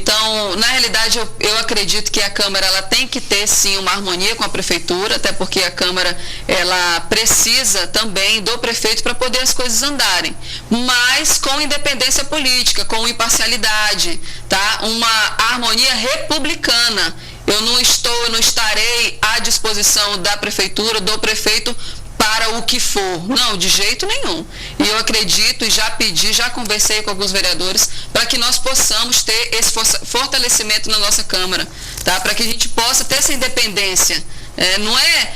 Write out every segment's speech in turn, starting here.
Então, na realidade, eu acredito que a Câmara ela tem que ter, sim, uma harmonia com a Prefeitura, até porque a Câmara ela precisa também do prefeito para poder as coisas andarem, mas com independência política, com imparcialidade, tá? Uma harmonia republicana. Eu não estarei à disposição da Prefeitura, do prefeito, para o que for. Não, de jeito nenhum. E eu acredito e já pedi, já conversei com alguns vereadores para que nós possamos ter esse fortalecimento na nossa Câmara, tá? Para que a gente possa ter essa independência. Não é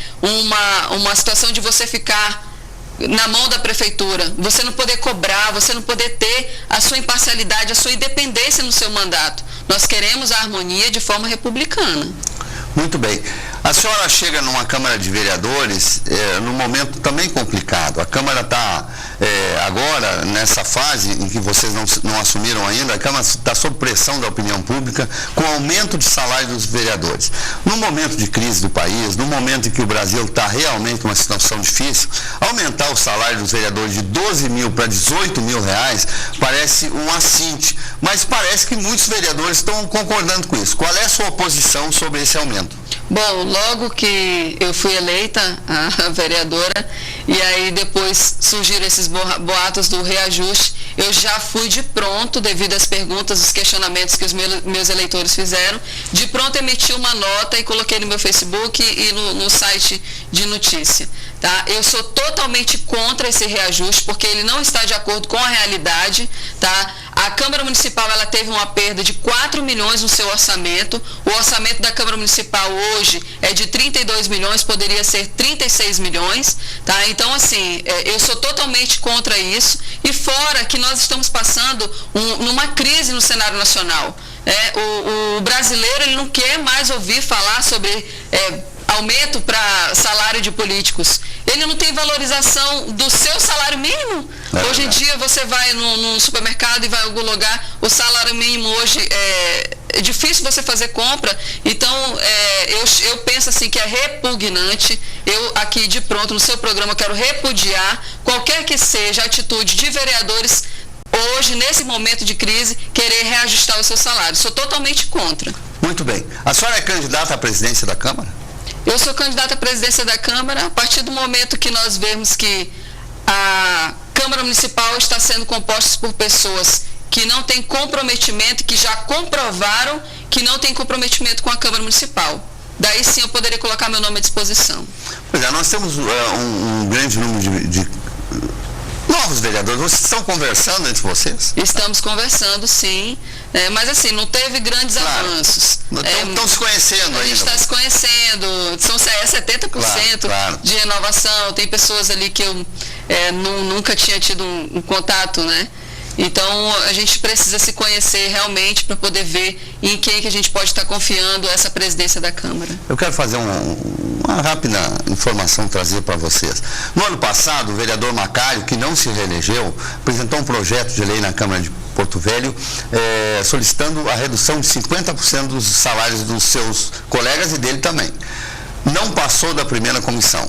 uma situação de você ficar na mão da Prefeitura, você não poder cobrar, você não poder ter a sua imparcialidade, a sua independência no seu mandato. Nós queremos a harmonia de forma republicana. Muito bem. A senhora chega numa Câmara de Vereadores num momento também complicado. A Câmara está agora nessa fase em que vocês não assumiram ainda, a Câmara está sob pressão da opinião pública com aumento de salário dos vereadores. No momento de crise do país, no momento em que o Brasil está realmente numa situação difícil, aumentar o salário dos vereadores de 12 mil para 18 mil reais parece um assinte, mas parece que muitos vereadores estão concordando com isso. Qual é a sua posição sobre esse aumento? Bom, logo que eu fui eleita a vereadora e aí depois surgiram esses boatos do reajuste, eu já fui de pronto, devido às perguntas, os questionamentos que os meus eleitores fizeram, de pronto emiti uma nota e coloquei no meu Facebook e no site de notícia. Tá? Eu sou totalmente contra esse reajuste, porque ele não está de acordo com a realidade. Tá? A Câmara Municipal ela teve uma perda de 4 milhões no seu orçamento. O orçamento da Câmara Municipal hoje é de 32 milhões, poderia ser 36 milhões. Tá? Então, assim, eu sou totalmente contra isso. E fora que nós estamos passando numa crise no cenário nacional. O brasileiro ele não quer mais ouvir falar sobre aumento para salário de políticos. Ele não tem valorização do seu salário mínimo. Hoje em dia você vai num supermercado e vai em algum lugar, o salário mínimo hoje é difícil você fazer compra. Então eu penso assim que é repugnante. Eu aqui de pronto no seu programa quero repudiar qualquer que seja a atitude de vereadores hoje, nesse momento de crise, querer reajustar o seu salário. Sou totalmente contra. Muito bem. A senhora é candidata à presidência da Câmara? Eu sou candidata à presidência da Câmara a partir do momento que nós vemos que a Câmara Municipal está sendo composta por pessoas que não têm comprometimento, que já comprovaram que não têm comprometimento com a Câmara Municipal. Daí sim eu poderia colocar meu nome à disposição. Pois é, nós temos um grande número de novos vereadores. Vocês estão conversando entre vocês? Estamos conversando, sim. Mas assim, não teve grandes avanços. Estão se conhecendo ainda. A gente está se conhecendo. São 70% claro. de renovação. Tem pessoas ali que eu nunca tinha tido um contato, né? Então, a gente precisa se conhecer realmente para poder ver em quem que a gente pode estar confiando essa presidência da Câmara. Eu quero fazer uma rápida informação trazer para vocês. No ano passado, o vereador Macário, que não se reelegeu, apresentou um projeto de lei na Câmara de Porto Velho, solicitando a redução de 50% dos salários dos seus colegas e dele também. Não passou da primeira comissão.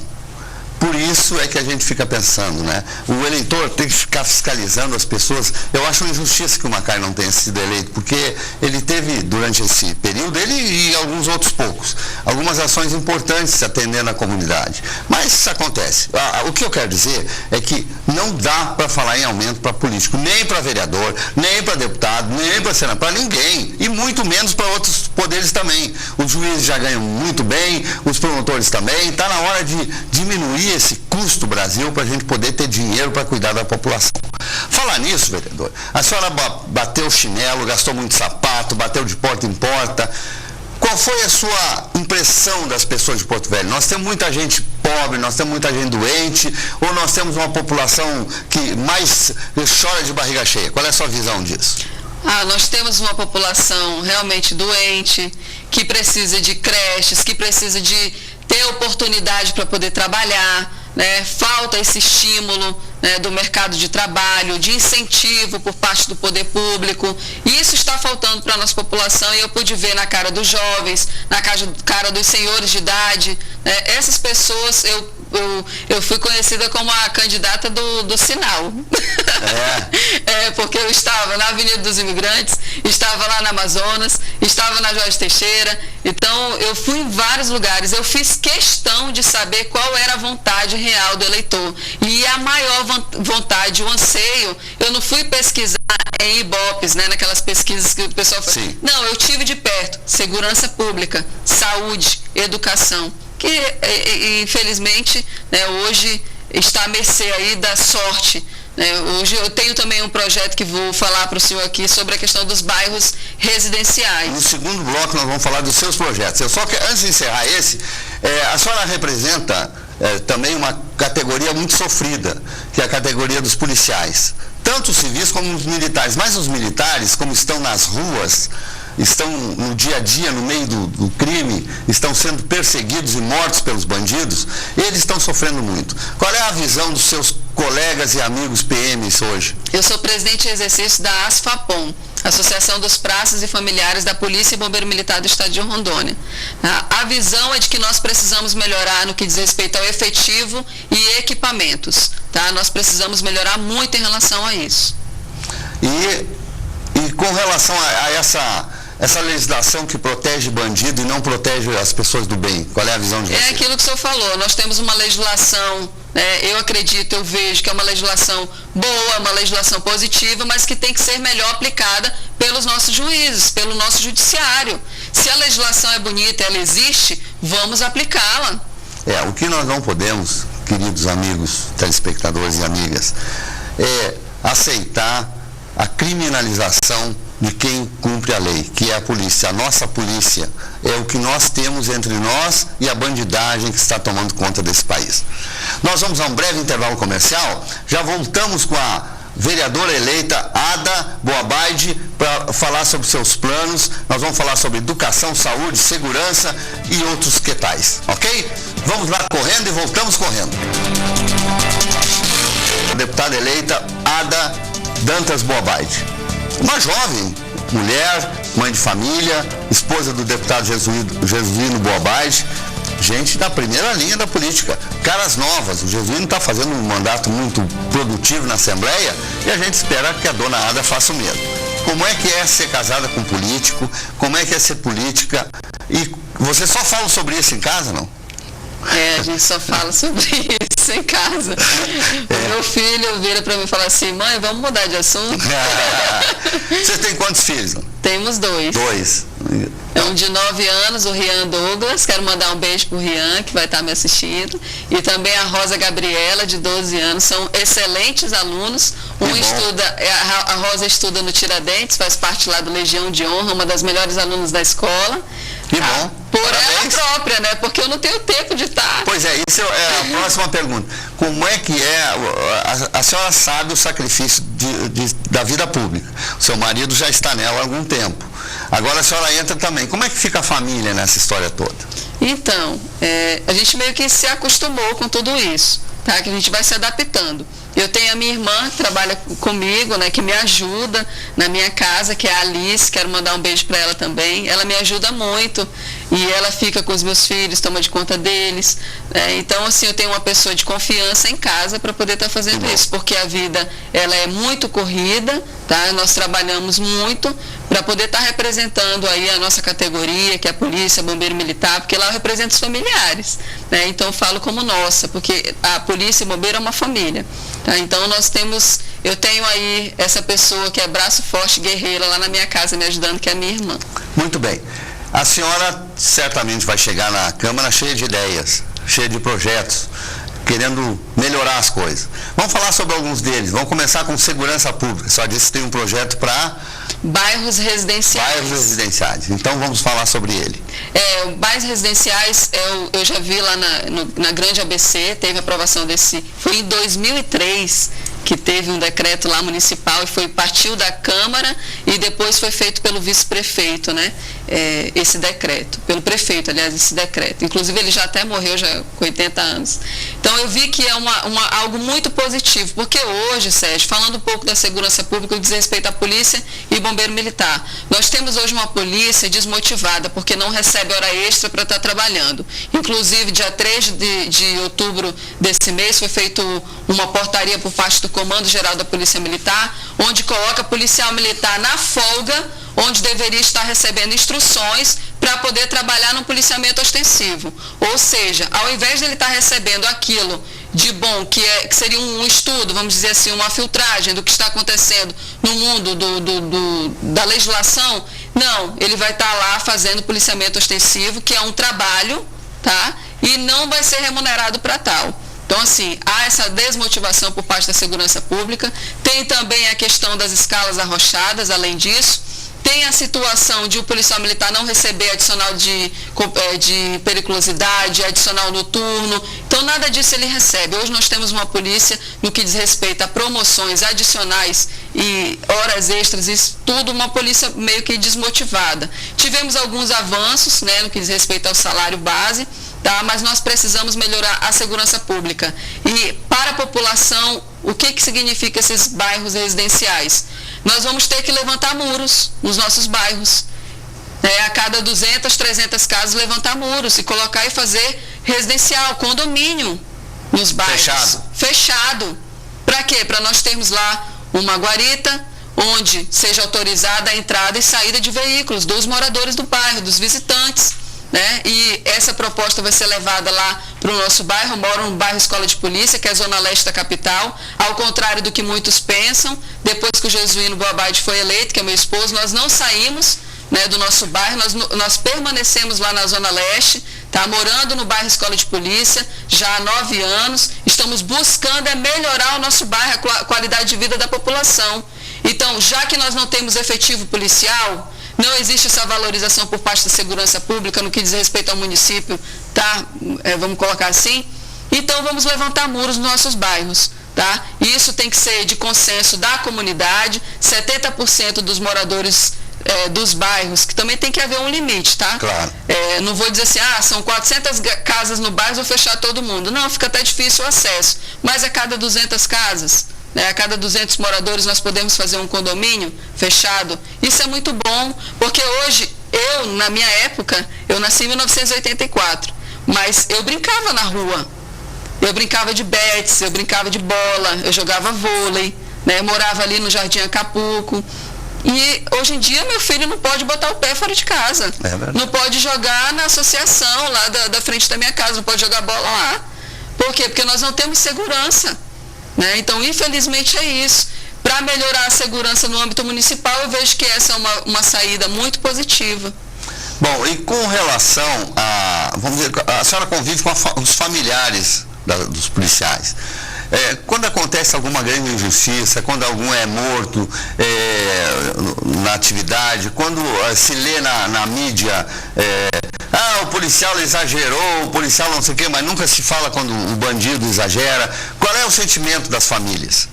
Por isso é que a gente fica pensando, né? O eleitor tem que ficar fiscalizando as pessoas. Eu acho uma injustiça que o Macário não tenha sido eleito, porque ele teve, durante esse período, ele e alguns outros poucos, algumas ações importantes atendendo a comunidade. Mas isso acontece. O que eu quero dizer é que não dá para falar em aumento para político, nem para vereador, nem para deputado, nem para senador, para ninguém. E muito menos para outros poderes também. Os juízes já ganham muito bem, os promotores também. Está na hora de diminuir esse custo Brasil para a gente poder ter dinheiro para cuidar da população. Falar nisso, vereador, a senhora bateu chinelo, gastou muito sapato, bateu de porta em porta. Qual foi a sua impressão das pessoas de Porto Velho? Nós temos muita gente pobre, nós temos muita gente doente, ou nós temos uma população que mais chora de barriga cheia? Qual é a sua visão disso? Nós temos uma população realmente doente, que precisa de creches, que precisa de ter oportunidade para poder trabalhar, né? Falta esse estímulo, né, do mercado de trabalho, de incentivo por parte do poder público. Isso está faltando para a nossa população e eu pude ver na cara dos jovens, na cara dos senhores de idade, né? Essas pessoas, eu eu fui conhecida como a candidata do sinal. Porque eu estava na Avenida dos Imigrantes, estava lá na Amazonas, estava na Jorge Teixeira, então eu fui em vários lugares, eu fiz questão de saber qual era a vontade real do eleitor, e a maior vontade, o anseio, eu não fui pesquisar em Ibopes, né, naquelas pesquisas que o pessoal faz. Não, eu tive de perto, segurança pública, saúde, educação, que infelizmente, né, hoje está à mercê aí da sorte. Hoje eu tenho também um projeto que vou falar para o senhor aqui sobre a questão dos bairros residenciais. No segundo bloco nós vamos falar dos seus projetos. Eu só que antes de encerrar esse, a senhora representa também uma categoria muito sofrida, que é a categoria dos policiais. Tanto os civis como os militares. Mas os militares, como estão nas ruas, estão no dia a dia, no meio do crime, estão sendo perseguidos e mortos pelos bandidos, eles estão sofrendo muito. Qual é a visão dos seus colegas e amigos PMs hoje? Eu sou presidente em exercício da ASFAPOM, Associação dos Praças e Familiares da Polícia e Bombeiro Militar do Estado de Rondônia. A visão é de que nós precisamos melhorar no que diz respeito ao efetivo e equipamentos. Tá? Nós precisamos melhorar muito em relação a isso. E com relação a essa legislação que protege bandido e não protege as pessoas do bem, qual é a visão de vocês? É aquilo que o senhor falou, nós temos uma legislação, eu acredito, eu vejo que é uma legislação boa, uma legislação positiva, mas que tem que ser melhor aplicada pelos nossos juízes, pelo nosso judiciário. Se a legislação é bonita, ela existe, vamos aplicá-la. O que nós não podemos, queridos amigos, telespectadores e amigas, é aceitar a criminalização de quem cumpre a lei, que é a polícia. A nossa polícia é o que nós temos entre nós e a bandidagem que está tomando conta desse país. Nós vamos a um breve intervalo comercial, já voltamos com a vereadora eleita Ada Boabaide para falar sobre seus planos. Nós vamos falar sobre educação, saúde, segurança e outros que tais, ok? Vamos lá correndo e voltamos correndo. A deputada eleita Ada Dantas Boabaide. Uma jovem mulher, mãe de família, esposa do deputado Jesuíno Boabaide, gente da primeira linha da política, caras novas. O Jesuíno está fazendo um mandato muito produtivo na Assembleia e a gente espera que a dona Ada faça o mesmo. Como é que é ser casada com um político? Como é que é ser política? E você só fala sobre isso em casa, não? A gente só fala sobre isso em casa. O meu filho vira para mim e fala assim: mãe, vamos mudar de assunto. Vocês têm quantos filhos? Temos 2. 2. Um de 9 anos, o Rian Douglas. Quero mandar um beijo pro Rian, que vai estar me assistindo. E também a Rosa Gabriela, de 12 anos. São excelentes alunos. A Rosa estuda no Tiradentes, faz parte lá do Legião de Honra, uma das melhores alunas da escola. Que bom. Por ela própria, né? Porque eu não tenho tempo de estar. Pois é, isso é a próxima pergunta. Como é que a senhora sabe o sacrifício da vida pública? O seu marido já está nela há algum tempo. Agora a senhora entra também. Como é que fica a família nessa história toda? Então, a gente meio que se acostumou com tudo isso, tá? Que a gente vai se adaptando. Eu tenho a minha irmã que trabalha comigo, né, que me ajuda na minha casa, que é a Alice, quero mandar um beijo para ela também. Ela me ajuda muito e ela fica com os meus filhos, toma de conta deles. Então, assim, eu tenho uma pessoa de confiança em casa para poder estar fazendo isso, porque a vida, ela é muito corrida, tá? Nós trabalhamos muito para poder estar representando aí a nossa categoria, que é a polícia, bombeiro militar, porque lá eu represento os familiares, né? Então eu falo como nossa, porque a polícia e bombeiro é uma família, tá? Então eu tenho aí essa pessoa que é braço forte, guerreira lá na minha casa me ajudando, que é a minha irmã. Muito bem. A senhora certamente vai chegar na Câmara cheia de ideias, cheia de projetos, querendo melhorar as coisas. Vamos falar sobre alguns deles. Vamos começar com segurança pública. Só disse que tem um projeto para bairros residenciais. Bairros residenciais. Então vamos falar sobre ele. Bairros residenciais, eu já vi lá na Grande ABC, teve aprovação desse, foi em 2003, que teve um decreto lá municipal e partiu da Câmara e depois foi feito pelo vice-prefeito, né? Esse decreto, pelo prefeito, aliás, esse decreto. Inclusive ele já até morreu, já com 80 anos. Então eu vi que é algo muito positivo, porque hoje, Sérgio, falando um pouco da segurança pública, diz respeito à polícia e bombeiro militar, nós temos hoje uma polícia desmotivada, porque não recebe hora extra para estar trabalhando. Inclusive, dia 3 de outubro desse mês, foi feita uma portaria por parte do Comando Geral da Polícia Militar, onde coloca policial militar na folga, onde deveria estar recebendo instruções para poder trabalhar no policiamento ostensivo. Ou seja, ao invés de ele estar recebendo aquilo de bom, que seria um estudo, vamos dizer assim, uma filtragem do que está acontecendo no mundo da legislação, não, ele vai estar lá fazendo policiamento ostensivo, que é um trabalho, tá? E não vai ser remunerado para tal. Então, assim, há essa desmotivação por parte da segurança pública. Tem também a questão das escalas arrochadas, além disso. Tem a situação de o policial militar não receber adicional de periculosidade, adicional noturno. Então, nada disso ele recebe. Hoje nós temos uma polícia no que diz respeito a promoções adicionais e horas extras, isso tudo uma polícia meio que desmotivada. Tivemos alguns avanços, né, no que diz respeito ao salário base, tá? Mas nós precisamos melhorar a segurança pública. E para a população, o que significa esses bairros residenciais? Nós vamos ter que levantar muros nos nossos bairros. A cada 200, 300 casas, levantar muros e colocar e fazer residencial, condomínio nos bairros. Fechado. Para quê? Para nós termos lá uma guarita, onde seja autorizada a entrada e saída de veículos dos moradores do bairro, dos visitantes. Né? E essa proposta vai ser levada lá para o nosso bairro. Eu moro no bairro Escola de Polícia, que é a zona leste da capital. Ao contrário do que muitos pensam, depois que o Jesuíno Boabadi foi eleito, que é meu esposo, nós não saímos, né, do nosso bairro, nós permanecemos lá na zona leste, tá? Morando no bairro Escola de Polícia já há 9 anos. Estamos buscando melhorar o nosso bairro, a qualidade de vida da população. Então, já que nós não temos efetivo policial, não existe essa valorização por parte da segurança pública no que diz respeito ao município, tá? Vamos colocar assim. Então, vamos levantar muros nos nossos bairros, tá? E isso tem que ser de consenso da comunidade, 70% dos moradores dos bairros, que também tem que haver um limite, tá? Claro. Não vou dizer assim, são 400 casas no bairro, vou fechar todo mundo. Não, fica até difícil o acesso. Mas a cada 200 casas, a cada 200 moradores nós podemos fazer um condomínio fechado. Isso é muito bom, porque hoje, na minha época, eu nasci em 1984, mas eu brincava na rua. Eu brincava de bets, eu brincava de bola, eu jogava vôlei, né? Eu morava ali no Jardim Acapulco. E hoje em dia meu filho não pode botar o pé fora de casa. Não pode jogar na associação lá da frente da minha casa, não pode jogar bola lá. Por quê? Porque nós não temos segurança. Né? Então, infelizmente, é isso. Para melhorar a segurança no âmbito municipal, eu vejo que essa é uma saída muito positiva. Bom, e com relação vamos dizer, a senhora convive com os familiares dos policiais. Quando acontece alguma grande injustiça, quando algum é morto na atividade, quando se lê na mídia, o policial exagerou, o policial não sei o quê, mas nunca se fala quando o bandido exagera. Qual é o sentimento das famílias?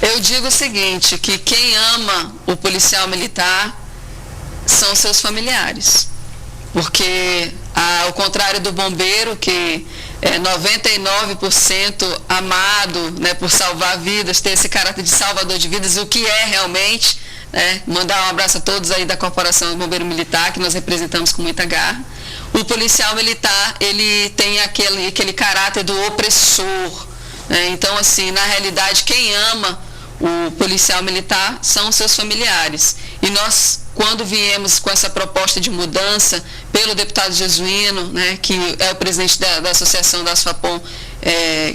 Eu digo o seguinte, que quem ama o policial militar são seus familiares. Porque, ao contrário do bombeiro, que é 99% amado, né, por salvar vidas, ter esse caráter de salvador de vidas, o que é realmente, né? Mandar um abraço a todos aí da Corporação Bombeiro Militar, que nós representamos com muita garra. O policial militar, ele tem aquele caráter do opressor, né? Então, assim, na realidade, quem ama o policial militar são os seus familiares. E nós, quando viemos com essa proposta de mudança pelo deputado Jesuíno, né, que é o presidente da Associação da ASFAPOM,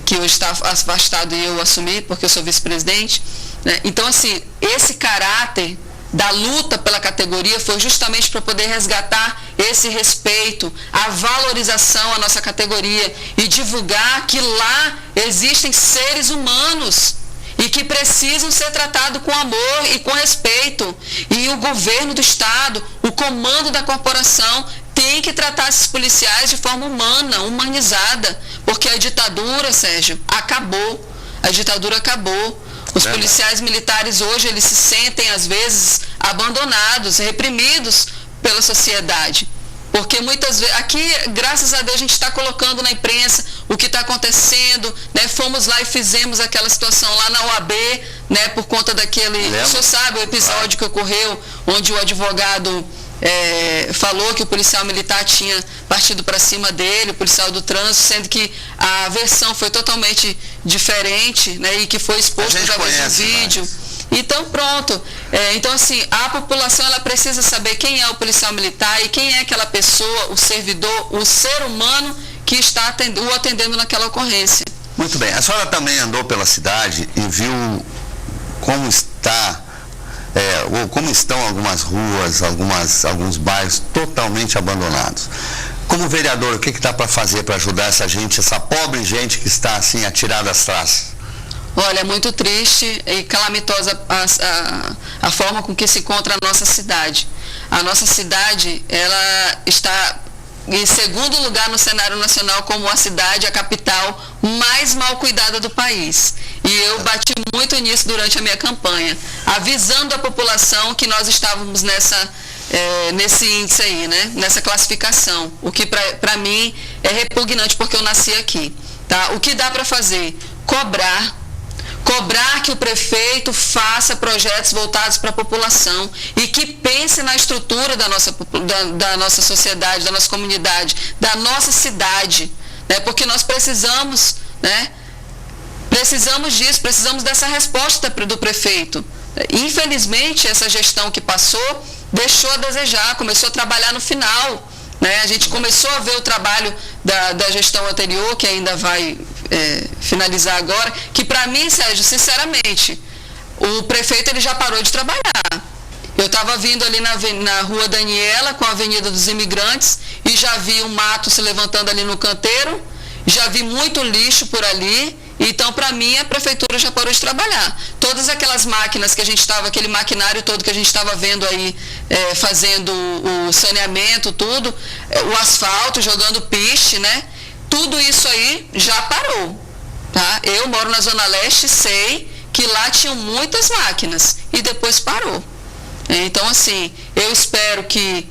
que hoje está afastado e eu assumi, porque eu sou vice-presidente, né? Então, assim, esse caráter da luta pela categoria foi justamente para poder resgatar esse respeito, a valorização à nossa categoria e divulgar que lá existem seres humanos e que precisam ser tratados com amor e com respeito. E o governo do estado, o comando da corporação, tem que tratar esses policiais de forma humana, humanizada, porque a ditadura, Sérgio, acabou. A ditadura acabou. Os policiais militares hoje, eles se sentem, às vezes, abandonados, reprimidos pela sociedade. Porque muitas vezes, aqui, graças a Deus, a gente está colocando na imprensa o que está acontecendo, né? Fomos lá e fizemos aquela situação lá na OAB, né? Por conta daquele, o senhor sabe o episódio que ocorreu, onde o advogado falou que o policial militar tinha partido para cima dele, o policial do trânsito, sendo que a versão foi totalmente diferente, né? E que foi exposto através do vídeo. Então, pronto. Então, assim, a população, ela precisa saber quem é o policial militar e quem é aquela pessoa, o servidor, o ser humano que está o atendendo naquela ocorrência. Muito bem. A senhora também andou pela cidade e viu como está, ou como estão algumas ruas, alguns bairros totalmente abandonados. Como vereador, o que dá para fazer para ajudar essa gente, essa pobre gente que está assim atirada às traças? Olha, é muito triste e calamitosa a forma com que se encontra a nossa cidade. A nossa cidade, ela está em segundo lugar no cenário nacional como a cidade, a capital mais mal cuidada do país. E eu bati muito nisso durante a minha campanha, avisando a população que nós estávamos nesse índice aí, né? Nessa classificação. O que para mim é repugnante porque eu nasci aqui. Tá? O que dá para fazer? Cobrar que o prefeito faça projetos voltados para a população e que pense na estrutura da nossa sociedade, da nossa comunidade, da nossa cidade, né? Porque nós precisamos, né? Precisamos disso, precisamos dessa resposta do prefeito. Infelizmente, essa gestão que passou deixou a desejar, começou a trabalhar no final, né? A gente começou a ver o trabalho da gestão anterior, que ainda vai finalizar agora, que para mim, Sérgio, sinceramente, o prefeito ele já parou de trabalhar. Eu estava vindo ali na Rua Daniela, com a Avenida dos Imigrantes, e já vi o mato se levantando ali no canteiro, já vi muito lixo por ali. Então, para mim, a prefeitura já parou de trabalhar. Todas aquelas máquinas que a gente estava, aquele maquinário todo que a gente estava vendo aí, fazendo o saneamento, tudo, o asfalto, jogando piche, né? Tudo isso aí já parou, tá? Eu moro na Zona Leste, sei que lá tinham muitas máquinas e depois parou. Então, assim, eu espero que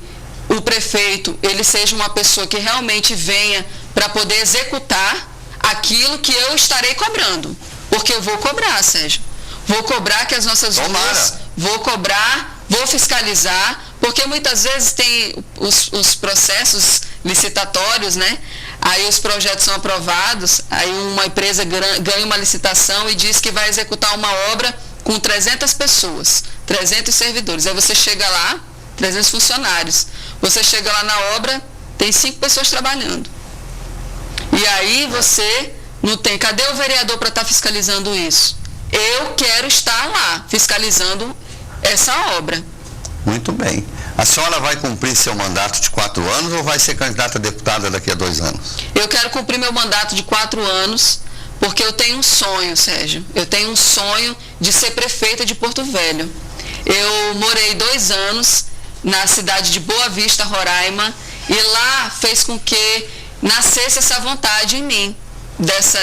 o prefeito, ele seja uma pessoa que realmente venha para poder executar aquilo que eu estarei cobrando. Porque eu vou cobrar, Sérgio. Vou cobrar que as nossas ruas, vou cobrar, vou fiscalizar, porque muitas vezes tem os processos licitatórios, né? Aí os projetos são aprovados, aí uma empresa ganha uma licitação e diz que vai executar uma obra com 300 pessoas, 300 servidores. Aí você chega lá, 300 funcionários. Você chega lá na obra, tem 5 pessoas trabalhando. E aí você não tem. Cadê o vereador para estar fiscalizando isso? Eu quero estar lá, fiscalizando essa obra. Muito bem. A senhora vai cumprir seu mandato de 4 anos ou vai ser candidata a deputada daqui a 2 anos? Eu quero cumprir meu mandato de 4 anos, porque eu tenho um sonho, Sérgio. Eu tenho um sonho de ser prefeita de Porto Velho. Eu morei 2 anos na cidade de Boa Vista, Roraima, e lá fez com que nascesse essa vontade em mim,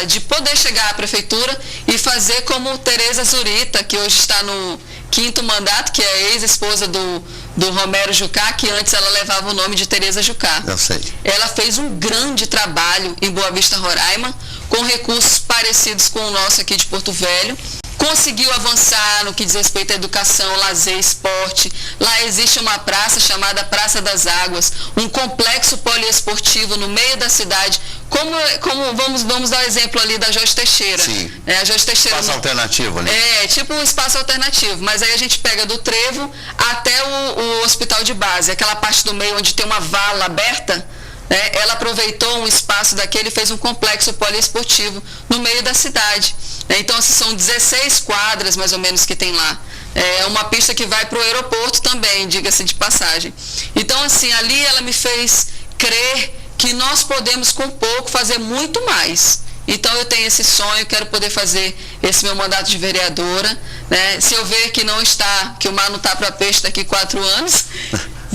de poder chegar à prefeitura e fazer como Tereza Zurita, que hoje está no 5º mandato, que é a ex-esposa do Romero Jucá, que antes ela levava o nome de Tereza Jucá. Eu sei. Ela fez um grande trabalho em Boa Vista, Roraima, com recursos parecidos com o nosso aqui de Porto Velho. Conseguiu avançar no que diz respeito à educação, lazer, esporte. Lá existe uma praça chamada Praça das Águas, um complexo poliesportivo no meio da cidade. Como vamos dar o exemplo ali da Jorge Teixeira. Sim. A Jorge Teixeira. Espaço alternativo, né? Tipo um espaço alternativo. Mas aí a gente pega do Trevo até o hospital de base, aquela parte do meio onde tem uma vala aberta. Ela aproveitou um espaço daquele e fez um complexo poliesportivo no meio da cidade. Então, assim, são 16 quadras, mais ou menos, que tem lá. É uma pista que vai para o aeroporto também, diga-se de passagem. Então, assim, ali ela me fez crer que nós podemos, com pouco, fazer muito mais. Então, eu tenho esse sonho, quero poder fazer esse meu mandato de vereadora, né? Se eu ver que que o mar não está para peixe daqui a 4 anos...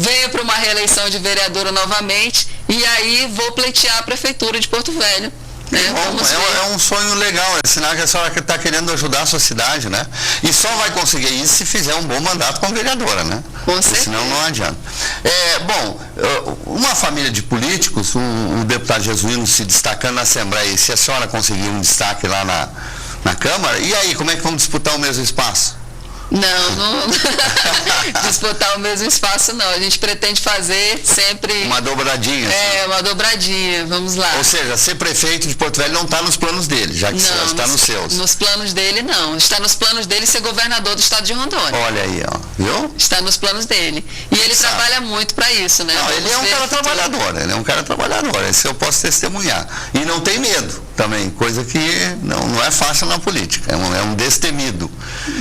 venho para uma reeleição de vereadora novamente e aí vou pleitear a prefeitura de Porto Velho, É um sonho legal, é sinal que a senhora está querendo ajudar a sua cidade, né? E só vai conseguir isso se fizer um bom mandato como vereadora, né? Com certeza. Senão não adianta. Uma família de políticos, o deputado Jesuíno se destacando na Assembleia, e se a senhora conseguir um destaque lá na Câmara, e aí, como é que vamos disputar o mesmo espaço? Não disputar o mesmo espaço não, a gente pretende fazer sempre uma dobradinha. Uma dobradinha, vamos lá. Ou seja, ser prefeito de Porto Velho não está nos planos dele, já que está nos seus. Nos planos dele não, está nos planos dele ser governador do estado de Rondônia. Olha aí, ó, viu? Está nos planos dele, e ele trabalha muito para isso, né? Não, ele é um cara trabalhador, esse eu posso testemunhar, e não tem medo também, coisa que não é fácil na política, é um destemido.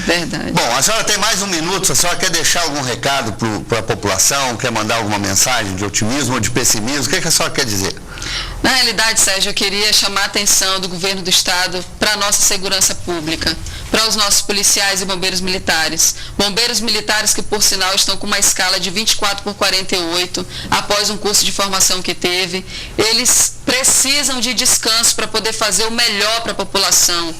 Verdade. Bom, a senhora tem mais um minuto, a senhora quer deixar algum recado para a população, quer mandar alguma mensagem de otimismo ou de pessimismo, o que a senhora quer dizer? Na realidade, Sérgio, eu queria chamar a atenção do governo do estado para a nossa segurança pública, para os nossos policiais e bombeiros militares. Bombeiros militares que, por sinal, estão com uma escala de 24/48, após um curso de formação que teve. Eles precisam de descanso para poder fazer o melhor para a população.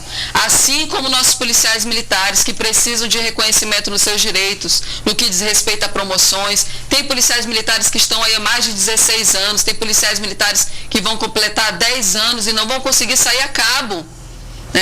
Assim como nossos policiais militares, que precisam de reconhecimento nos seus direitos, no que diz respeito a promoções. Tem policiais militares que estão aí há mais de 16 anos, tem policiais militares que vão completar 10 anos e não vão conseguir sair a cabo.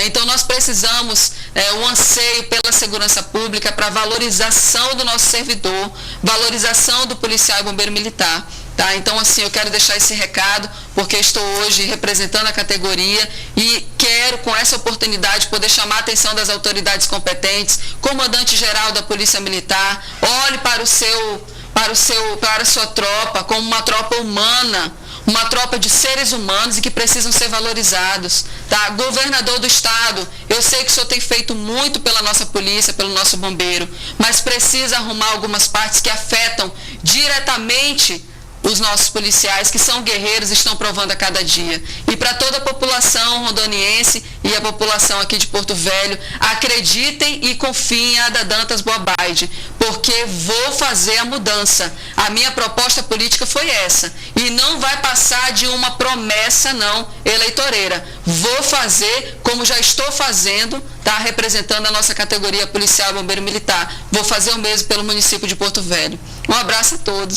Então nós precisamos, o anseio pela segurança pública para valorização do nosso servidor, valorização do policial e bombeiro militar. Tá? Então, assim, eu quero deixar esse recado, porque estou hoje representando a categoria e quero, com essa oportunidade, poder chamar a atenção das autoridades competentes, comandante-geral da Polícia Militar, olhe para a sua tropa como uma tropa humana, uma tropa de seres humanos e que precisam ser valorizados, tá? Governador do estado, eu sei que o senhor tem feito muito pela nossa polícia, pelo nosso bombeiro, mas precisa arrumar algumas partes que afetam diretamente os nossos policiais, que são guerreiros, estão provando a cada dia. E para toda a população rondoniense e a população aqui de Porto Velho, acreditem e confiem em Ada Dantas Boabaide, porque vou fazer a mudança. A minha proposta política foi essa. E não vai passar de uma promessa, não, eleitoreira. Vou fazer como já estou fazendo, tá? Representando a nossa categoria policial e bombeiro militar. Vou fazer o mesmo pelo município de Porto Velho. Um abraço a todos.